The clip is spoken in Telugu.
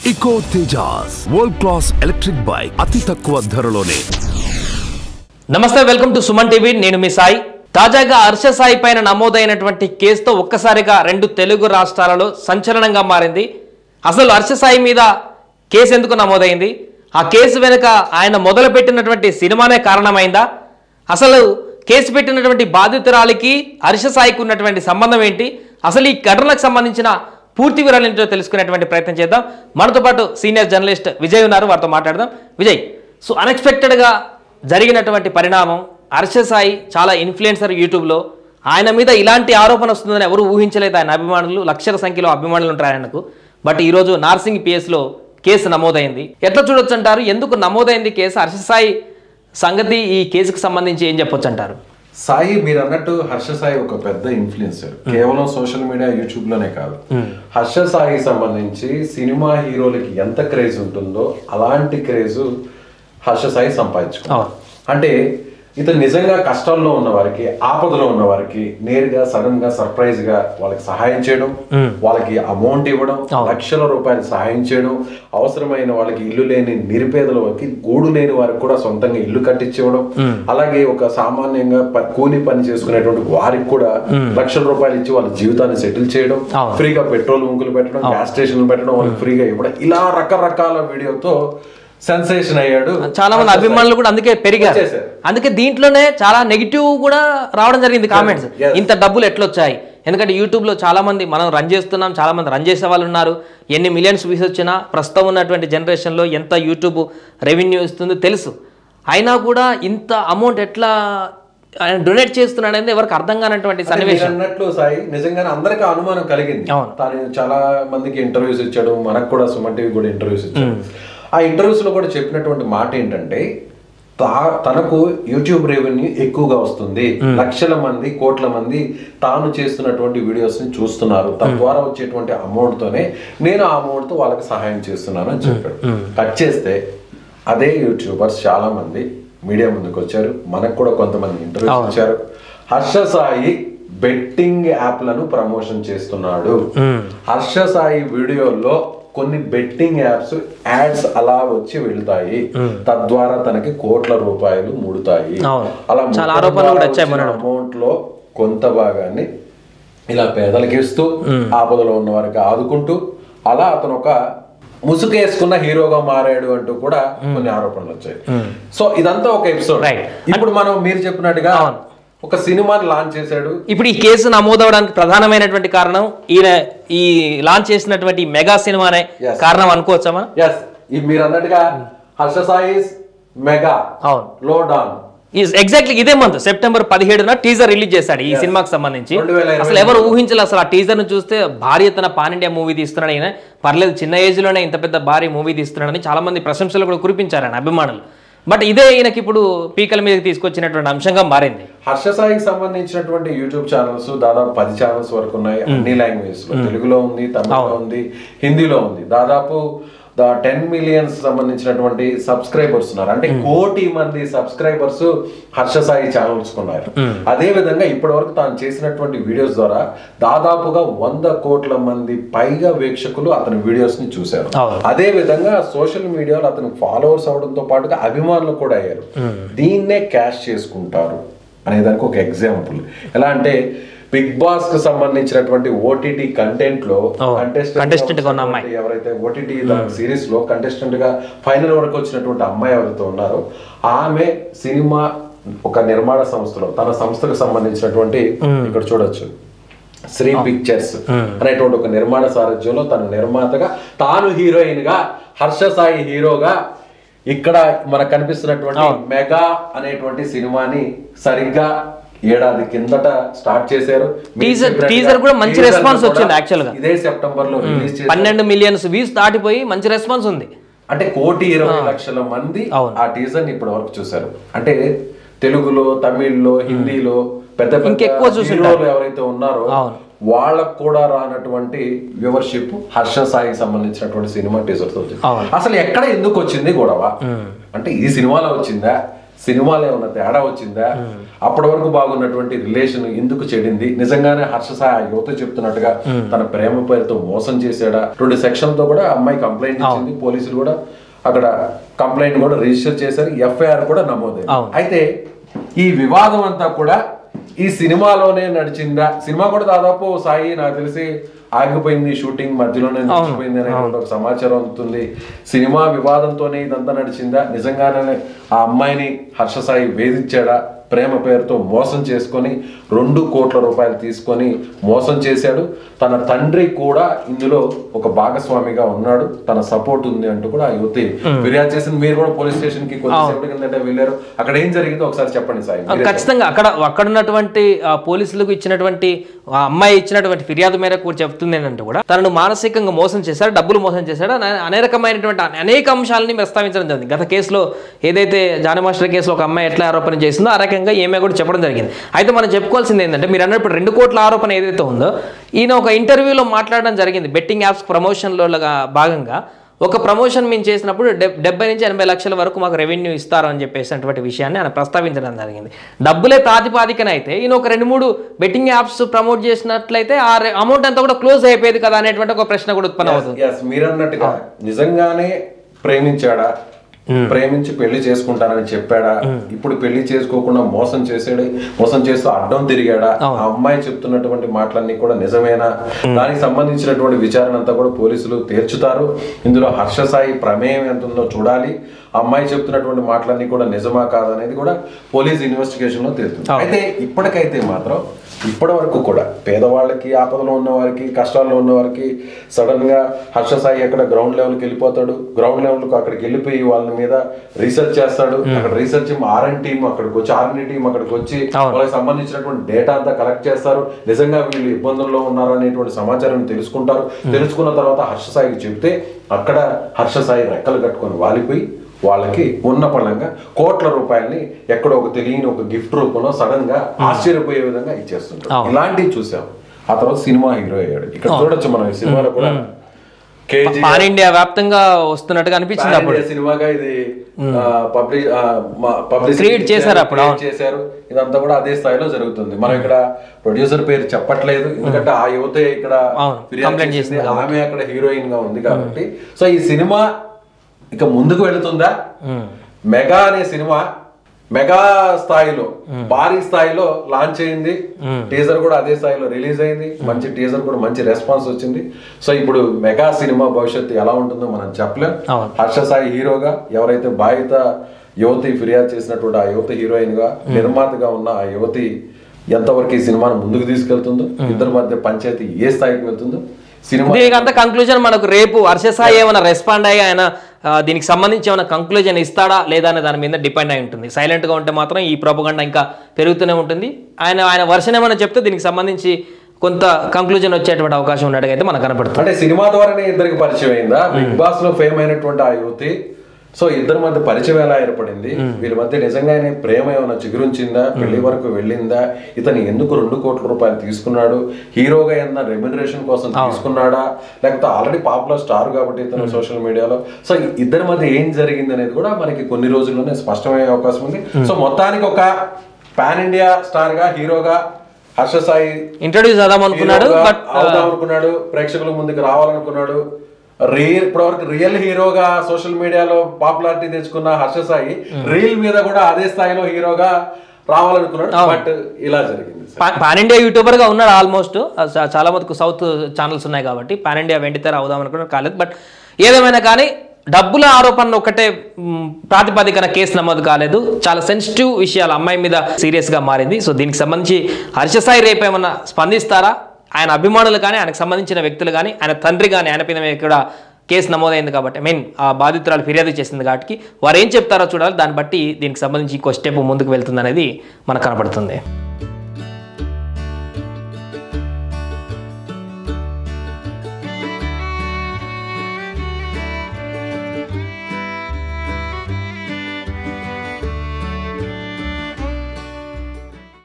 Eco Tejas world class electric bike అతి తక్కువ ధరలోనే. నమస్తే, వెల్కమ్ టు సుమన్ టీవీ. నేను మీ సాయి. తాజాగా హర్ష సాయి పైన నమోదైనటువంటి కేసుతో ఒక్కసారిగా రెండు తెలుగు రాష్ట్రాలలో సంచలనంగా మారింది. అసలు హర్ష సాయి మీద కేసు ఎందుకు నమోదైంది? ఆ కేసు వెనుక ఆయన మొదలుపెట్టినటువంటి సినిమానే కారణమైందా? అసలు కేసు పెట్టినటువంటి బాధితురాలికి హర్ష సాయికి ఉన్నటువంటి సంబంధం ఏంటి? అసలు ఈ ఘటనకు సంబంధించిన పూర్తి వివరాలు తెలుసుకునేటువంటి ప్రయత్నం చేద్దాం. మనతో పాటు సీనియర్ జర్నలిస్ట్ విజయ్ ఉన్నారు, వారితో మాట్లాడదాం. విజయ్, సో అన్ఎక్స్పెక్టెడ్గా జరిగినటువంటి పరిణామం, హర్ష సాయి చాలా ఇన్ఫ్లుయెన్సర్ యూట్యూబ్లో, ఆయన మీద ఇలాంటి ఆరోపణ వస్తుందని ఎవరు ఊహించలేదు. ఆయన అభిమానులు, లక్షల సంఖ్యలో అభిమానులు ఉంటారు ఆయనకు. బట్ ఈరోజు నార్సింగ్ పిఎస్లో కేసు నమోదైంది. ఎట్లా చూడొచ్చు అంటారు? ఎందుకు నమోదైంది కేసు? హర్ష సాయి సంగతి, ఈ కేసుకు సంబంధించి ఏం చెప్పొచ్చు అంటారు? సాయి, మీరు అన్నట్టు హర్ష సాయి ఒక పెద్ద ఇన్ఫ్లుయెన్సర్, కేవలం సోషల్ మీడియా యూట్యూబ్ లోనే కాదు. హర్ష సాయికి సంబంధించి సినిమా హీరోలకి ఎంత క్రేజ్ ఉంటుందో అలాంటి క్రేజ్ హర్ష సాయి సంపాదించుకున్నారు. అంటే ఇతను నిజంగా కష్టాల్లో ఉన్న వారికి, ఆపదలో ఉన్న వారికి నేరుగా సడన్ గా సర్ప్రైజ్ గా వాళ్ళకి సహాయం చేయడం, వాళ్ళకి అమౌంట్ ఇవ్వడం, లక్షల రూపాయలు సహాయం చేయడం, అవసరమైన వాళ్ళకి ఇల్లు లేని నిరుపేదల వారికి, గూడు లేని వారికి కూడా సొంతంగా ఇల్లు కట్టించివ్వడం, అలాగే ఒక సామాన్యంగా కూలి పని చేసుకునేటువంటి వారికి కూడా లక్షల రూపాయలు ఇచ్చి వాళ్ళ జీవితాన్ని సెటిల్ చేయడం, ఫ్రీగా పెట్రోల్ బంకులు పెట్టడం, గ్యాస్ స్టేషన్లు పెట్టడం, వాళ్ళకి ఫ్రీగా ఇవ్వడం, ఇలా రకరకాల వీడియోతో సెన్సేషన్ అయ్యాడు. చాలా మంది అభిమానులు కూడా అందుకే పెరిగారు. అందుకే దీంట్లోనే చాలా నెగిటివ్ కూడా రావడం జరిగింది కామెంట్స్. ఇంత డబ్బులు ఎట్లొచ్చాయి? ఎందుకంటే యూట్యూబ్ లో చాలా మంది మనం రన్ చేస్తున్నాం, చాలా మంది రన్ చేసే వాళ్ళు ఉన్నారు. ఎన్ని మిలియన్స్ వ్యూస్ వచ్చినా ప్రస్తుతం ఉన్నటువంటి జనరేషన్ లో ఎంత యూట్యూబ్ రెవెన్యూ ఇస్తుందో తెలుసు. అయినా కూడా ఇంత అమౌంట్ ఎట్లా ఆయన డొనేట్ చేస్తున్నాడు అనేది ఎవరికి అర్థం కానటువంటి సన్నివేశం. అన్నట్లు సాయి, నిజంగానే అందరికీ అనుమానం కలిగింది. తాను చాలా మందికి ఇంటర్వ్యూస్ ఇచ్చాడు, మనకు కూడా సుమన్ టీవీ కూడా ఇంటర్వ్యూస్ ఇచ్చాడు. ఆ ఇంటర్వ్యూస్ లో కూడా చెప్పినటువంటి మాట ఏంటంటే, తనకు యూట్యూబ్ రెవెన్యూ ఎక్కువగా వస్తుంది, లక్షల మంది, కోట్ల మంది తాను చేస్తున్నటువంటి వీడియోస్ ని చూస్తున్నారు, తద్వారా వచ్చేటువంటి అమౌంట్ తోనే నేను ఆ అమౌంట్ తో వాళ్ళకి సహాయం చేస్తున్నాను అని చెప్పాడు. కట్ చేస్తే అదే యూట్యూబర్స్ చాలా మంది మీడియా ముందుకు వచ్చారు, మనకు కూడా కొంతమంది ఇంటర్వ్యూస్ ఇచ్చారు. హర్ష సాయి బెట్టింగ్ యాప్లను ప్రమోషన్ చేస్తున్నాడు, హర్ష సాయి వీడియోలో కొన్ని బెట్టింగ్ యాడ్స్ అలా వచ్చి వెళ్తాయి, తద్వారా తనకి కోట్ల రూపాయలు ముడుతాయి. అలా అమౌంట్ లో కొంత భాగాన్ని ఇలా పేదలకి ఇస్తూ, ఆపదలో ఉన్న వారికి ఆదుకుంటూ, అలా అతను ఒక ముసుగేసుకున్న హీరోగా మారాడు అంటూ కూడా కొన్ని ఆరోపణలు వచ్చాయి. సో ఇదంతా ఒక ఎపిసోడ్. ఇప్పుడు మనం మీరు చెప్పినట్టుగా ఒక సినిమాని లాంచ్ చేశాడు. ఇప్పుడు ఈ కేసు నమోదవడానికి ప్రధానమైనటువంటి కారణం ఈయన ఈ లాంచ్ చేసినటువంటి మెగా సినిమానే కారణం అనుకోవచ్చా? మీరు అన్నట్టుగా హర్ష సాయి మెగా లో డాన్ ఎగ్జాక్ట్లీ ఇదే మంత్ సెప్టెంబర్ 17న టీజర్ రిలీజ్ చేశాడు ఈ సినిమాకి సంబంధించి. అసలు ఎవరు ఊహించలేదు. అసలు ఆ టీజర్ ను చూస్తే భారీ ఎత్తున పాన్ ఇండియా మూవీ తీస్తున్నాడు ఈయన, పర్లేదు చిన్న ఏజ్ లోనే ఇంత పెద్ద భారీ మూవీ తీస్తున్నాడని చాలా మంది ప్రశంసలు కూడా కురిపించారు ఆయన అభిమానులు. బట్ ఇదే ఈయనకి ఇప్పుడు పీకల మీద తీసుకొచ్చినటువంటి అంశంగా మారింది. హర్ష సాయికి సంబంధించినటువంటి యూట్యూబ్ ఛానల్స్ దాదాపు 10 ఛానల్స్ వరకు ఉన్నాయి, అన్ని లాంగ్వేజెస్ లో. తెలుగులో ఉంది, తమిళలో ఉంది, హిందీలో ఉంది. దాదాపు 10 మిలియన్స్ సంబంధించినటువంటి సబ్స్క్రైబర్స్ ఉన్నారు. అంటే 1 కోటి మంది సబ్స్క్రైబర్స్ హర్ష సాయి ఛానల్స్ ఉన్నారు. అదే విధంగా ఇప్పటి వరకు తాను చేసినటువంటి వీడియోస్ ద్వారా దాదాపుగా 100 కోట్ల మంది పైగా వీక్షకులు అతని వీడియోస్ ని చూశారు. అదే విధంగా సోషల్ మీడియాలో అతను ఫాలోవర్స్ అవడంతో పాటుగా అభిమానులు కూడా అయ్యారు. దీన్నే క్యాష్ చేసుకుంటారు అనేదానికి ఒక ఎగ్జాంపుల్ ఎలా అంటే, బిగ్ బాస్ కు సంబంధించినటువంటి ఓటీటీ కంటెంట్ లో కంటెస్టెంట్ ఎవరైతే ఓటీటీ సిరీస్ లో కంటెస్టెంట్ గా ఫైనల్ వరకు వచ్చినటువంటి అమ్మాయి ఎవరైతే ఉన్నారో, ఆమె సినిమా ఒక నిర్మాణ సంస్థలో, తన సంస్థకు సంబంధించినటువంటి, ఇక్కడ చూడొచ్చు శ్రీ పిక్చర్స్ అనేటువంటి ఒక నిర్మాణ సారథ్యంలో తన నిర్మాతగా, తాను హీరోయిన్ గా, హర్ష సాయి హీరోగా ఇక్కడ మనకు కనిపిస్తున్నటువంటి మెగా అనేటువంటి సినిమాని సరిగ్గా ఏడాది కిందట స్టార్ట్ చేశారు. టీజర్ కూడా మంచి రెస్పాన్స్ వచ్చింది. యాక్చువల్ గా ఇదే సెప్టెంబర్ లో 12 మిలియన్స్ వ్యూస్ దాటిపోయి మంచి రెస్పాన్స్ ఉంది. అంటే 1,20,00,000 మంది ఆ టీజర్ ని ఇప్పటి వరకు చూశారు. అంటే తెలుగులో, తమిళ్లో, హిందీలో పెద్ద హీరోలు ఎవరైతే ఉన్నారో వాళ్ళకు కూడా రానటువంటి వ్యూవర్షిప్ హర్ష సాయికి సంబంధించినటువంటి సినిమా టీజర్ తో వచ్చింది. అసలు ఎక్కడ ఎందుకు వచ్చింది గొడవ అంటే, ఈ సినిమాలో వచ్చిందా, సినిమాలో ఏమన్నా తేడా వచ్చిందా, అప్పటి వరకు బాగున్నటువంటి రిలేషన్ ఎందుకు చెడింది, నిజంగానే హర్ష సాయి ఆ యువత చెప్తున్నట్టుగా తన ప్రేమ పేరుతో మోసం చేశాడా, 2 సెక్షన్లతో కూడా అమ్మాయి కంప్లైంట్ ఇచ్చింది, పోలీసులు కూడా అక్కడ కంప్లైంట్ కూడా రిజిస్టర్ చేశారు, ఎఫ్ఐఆర్ కూడా నమోదైంది. అయితే ఈ వివాదం అంతా కూడా ఈ సినిమాలోనే నడిచిందా, సినిమా కూడా దాదాపు సాయి నాకు తెలిసి ఆగిపోయింది, షూటింగ్ మధ్యలోనే నడిచిపోయింది అనేటువంటి ఒక సమాచారం అందుతుంది. సినిమా వివాదంతోనే ఇదంతా నడిచిందా, నిజంగానే ఆ అమ్మాయిని హర్ష సాయి వేధించాడా, ప్రేమ పేరుతో మోసం చేసుకొని 2 కోట్ల రూపాయలు తీసుకొని మోసం చేశాడు. తన తండ్రి కూడా ఇందులో ఒక భాగస్వామిగా ఉన్నాడు, తన సపోర్ట్ ఉంది అంటూ కూడా ఆ యువతి ఫిర్యాదు చేసింది. మీరు కూడా పోలీస్ స్టేషన్ కి కొద్దిసేపటి కిందట వెళ్ళారు, అక్కడ ఏం జరిగిందో ఒకసారి చెప్పండి సాయి. ఖచ్చితంగా అక్కడ ఉన్నటువంటి పోలీసులకు ఇచ్చినటువంటి అమ్మాయి ఇచ్చినటువంటి ఫిర్యాదు మేరకు కూడా చెప్తుంది ఏంటంటే కూడా తనను మానసికంగా మోసం చేశాడు, డబ్బులు మోసం చేశాడు, అనేక అంశాలని ప్రస్తావించడం జరిగింది. గత కేసులో ఏదైతే జానీ మాస్టర్ కేసులో ఒక అమ్మాయి ఎట్లా ఆరోపణ చేసిందో ఆ రకంగా ఏమే కూడా చెప్పడం జరిగింది. అయితే మనం చెప్పుకోవాల్సింది ఏంటంటే మీరు అన్నప్పుడు 2 కోట్ల ఆరోపణ ఏదైతే ఉందో ఈయన ఒక ఇంటర్వ్యూలో మాట్లాడడం జరిగింది. బెట్టింగ్ యాప్స్ ప్రమోషన్లో భాగంగా ఒక ప్రమోషన్ మేము చేసినప్పుడు 70 నుంచి 80 లక్షల వరకు మాకు రెవెన్యూ ఇస్తారు అని చెప్పేసినటువంటి విషయాన్ని ఆయన ప్రస్తావించడం జరిగింది. డబ్బులే ప్రాతిపాదికన అయితే ఈయన ఒక 2-3 బెట్టింగ్ యాప్స్ ప్రమోట్ చేసినట్లయితే ఆ అమౌంట్ అంతా కూడా క్లోజ్ అయిపోయేది కదా అనేటువంటి ఒక ప్రశ్న కూడా ఉత్పన్నం అవుతుంది. మీరు అన్నట్టుగా నిజంగానే ప్రేమించాడా, ప్రేమించి పెళ్లి చేసుకుంటానని చెప్పాడా, ఇప్పుడు పెళ్లి చేసుకోకుండా మోసం చేస్తూ అడ్డం తిరిగాడా, ఆ అమ్మాయి చెప్తున్నటువంటి మాటలన్నీ కూడా నిజమేనా, దానికి సంబంధించినటువంటి విచారణ అంతా కూడా పోలీసులు తీర్చుతారు. ఇందులో హర్ష సాయి ప్రమేయం ఎంత ఉందో చూడాలి. అమ్మాయి చెప్తున్నటువంటి మాటలన్నీ కూడా నిజమా కాదనేది కూడా పోలీస్ ఇన్వెస్టిగేషన్ లో తెలుస్తుంది. అయితే ఇప్పటికైతే మాత్రం ఇప్పటి వరకు కూడా పేదవాళ్ళకి, ఆపదలో ఉన్న వారికి, కష్టాల్లో ఉన్న వారికి సడన్ గా హర్ష సాయి అక్కడ గ్రౌండ్ లెవెల్కి వెళ్ళిపోతాడు. గ్రౌండ్ లెవెల్ కు అక్కడికి వెళ్ళిపోయి వాళ్ళ మీద రీసెర్చ్ చేస్తాడు. అక్కడ రీసెర్చ్ ఆర్ఎండ్ టీం అక్కడికి వచ్చి వాళ్ళకి సంబంధించినటువంటి డేటా అంతా కలెక్ట్ చేస్తారు. నిజంగా వీళ్ళు ఇబ్బందుల్లో ఉన్నారు అనేటువంటి సమాచారం తెలుసుకుంటారు. తెలుసుకున్న తర్వాత హర్ష సాయికి చెప్తే అక్కడ హర్ష సాయి రెక్కలు కట్టుకొని వాలిపోయి వాళ్ళకి ఉన్న పళంగా కోట్ల రూపాయలని ఎక్కడో ఒక తెలియని ఒక గిఫ్ట్ రూపంలో సడన్ గా ఆశ్చర్యపోయే విధంగా ఇచ్చేస్తుంటారు. ఇలాంటివి చూసాం. ఆ తర్వాత సినిమా హీరో అయ్యాడు. ఇక్కడ చూడొచ్చు మనం ఈ సినిమాలో కూడా పాన్ ఇండియా వ్యాప్తంగా వస్తున్నట్టుగా అనిపించింది. అప్పుడు సినిమాగా ఇది పబ్లిసిటీ చేశారు. ఇదంతా కూడా అదే స్థాయిలో జరుగుతుంది. మనం ఇక్కడ ప్రొడ్యూసర్ పేరు చెప్పట్లేదు, ఎందుకంటే ఆ యువతే ఇక్కడ ఫిర్యాదు చేసింది, ఆమె అక్కడ హీరోయిన్ గా ఉంది కాబట్టి. సో ఈ సినిమా ఇక ముందుకు వెళుతుందా, మెగా అనే సినిమా మెగా స్థాయిలో భారీ స్థాయిలో లాంచ్ అయింది. టీజర్ కూడా అదే స్థాయిలో రిలీజ్ అయింది. మంచి టీజర్ కూడా మంచి రెస్పాన్స్ వచ్చింది. సో ఇప్పుడు మెగా సినిమా భవిష్యత్తు ఎలా ఉంటుందో మనం చెప్పలేం. హర్ష సాయి హీరోగా, ఎవరైతే బాధిత యువతి ఫిర్యాదు చేసినటువంటి ఆ యువతి హీరోయిన్ గా, నిర్మాతగా ఉన్న ఆ యువతి ఎంతవరకు ఈ సినిమాను ముందుకు తీసుకెళ్తుందో, ఇద్దరి మధ్య పంచాయతీ ఏ స్థాయికి వెళ్తుందో దీనికంతా కంక్లూజన్ మనకు రేపు హర్ష సాయి ఏమైనా రెస్పాండ్ అయ్యి ఆయన దీనికి సంబంధించి ఏమైనా కంక్లూజన్ ఇస్తాడా లేదా అనే దాని మీద డిపెండ్ అయి ఉంటుంది. సైలెంట్గా ఉంటే మాత్రం ఈ ప్రోపగండా ఇంకా పెరుగుతూనే ఉంటుంది. ఆయన వర్షన్ ఏమైనా చెప్తే దీనికి సంబంధించి కొంత కంక్లూజన్ వచ్చేటువంటి అవకాశం ఉన్నట్టుగా అయితే మనకు కనపడుతుంది. అంటే సినిమా ద్వారానే ఇద్దరికి పరిచయం అయిందా, బిగ్ బాస్ లో ఫేమ్ అయినటువంటి ఆ యువతి. సో ఇద్దరి మధ్య పరిచయం ఎలా ఏర్పడింది, వీళ్ళ మధ్య నిజంగానే ప్రేమ ఏమైనా చిగురుంచిందా, పెళ్లి వరకు వెళ్ళిందా, ఇతను ఎందుకు 2 కోట్ల రూపాయలు తీసుకున్నాడు, హీరోగా ఏమన్నా రెమ్యునరేషన్ కోసం తీసుకున్నాడా, లేకపోతే ఆల్రెడీ పాపులర్ స్టార్ కాబట్టి ఇతను సోషల్ మీడియాలో. సో ఇద్దరి మధ్య ఏం జరిగింది అనేది కూడా మనకి కొన్ని రోజుల్లోనే స్పష్టమయ్యే అవకాశం ఉంది. సో మొత్తానికి ఒక పాన్ ఇండియా స్టార్ గా, హీరోగా హర్ష సాయి ఇంట్రొడ్యూస్ అవుదామనుకున్నాడు, ప్రేక్షకుల ముందుకు రావాలనుకున్నాడు. ఇప్పటివరకు రియల్ హీరోగా సోషల్ మీడియాలో పాపులారిటీ తెచ్చుకున్న హర్ష సాయి రీల్ మీద కూడా అదే స్థాయిలో హీరోగా రావాలనుకున్నాడు. బట్ ఇలా జరిగింది. పాన్ ఇండియా యూట్యూబర్ గా ఉన్నాడు. ఆల్మోస్ట్ చాలా మందికి సౌత్ ఛానల్స్ ఉన్నాయి కాబట్టి పాన్ ఇండియా వెంటనే అవుదాం అనుకున్నాడు, కాలేదు. బట్ ఏదేమైనా కానీ డబ్బుల ఆరోపణలు ఒకటే ప్రాతిపదికన కేసు నమోదు కాలేదు. చాలా సెన్సిటివ్ విషయాలు అమ్మాయి మీద సీరియస్ గా మారింది. సో దీనికి సంబంధించి హర్ష సాయి రేపు ఏమన్నా స్పందిస్తారా, ఆయన అభిమానులు కానీ, ఆయనకు సంబంధించిన వ్యక్తులు కానీ, ఆయన తండ్రి కానీ, ఆయన పైన ఇక్కడ కేసు నమోదైంది కాబట్టి, మెయిన్ ఆ బాధితురాలు ఫిర్యాదు చేసింది కాబట్టి వారు ఏం చెప్తారో చూడాలి. దాన్ని బట్టి దీనికి సంబంధించి ఇంకో స్టెప్ ముందుకు వెళ్తుంది అనేది మనకు కనపడుతుంది.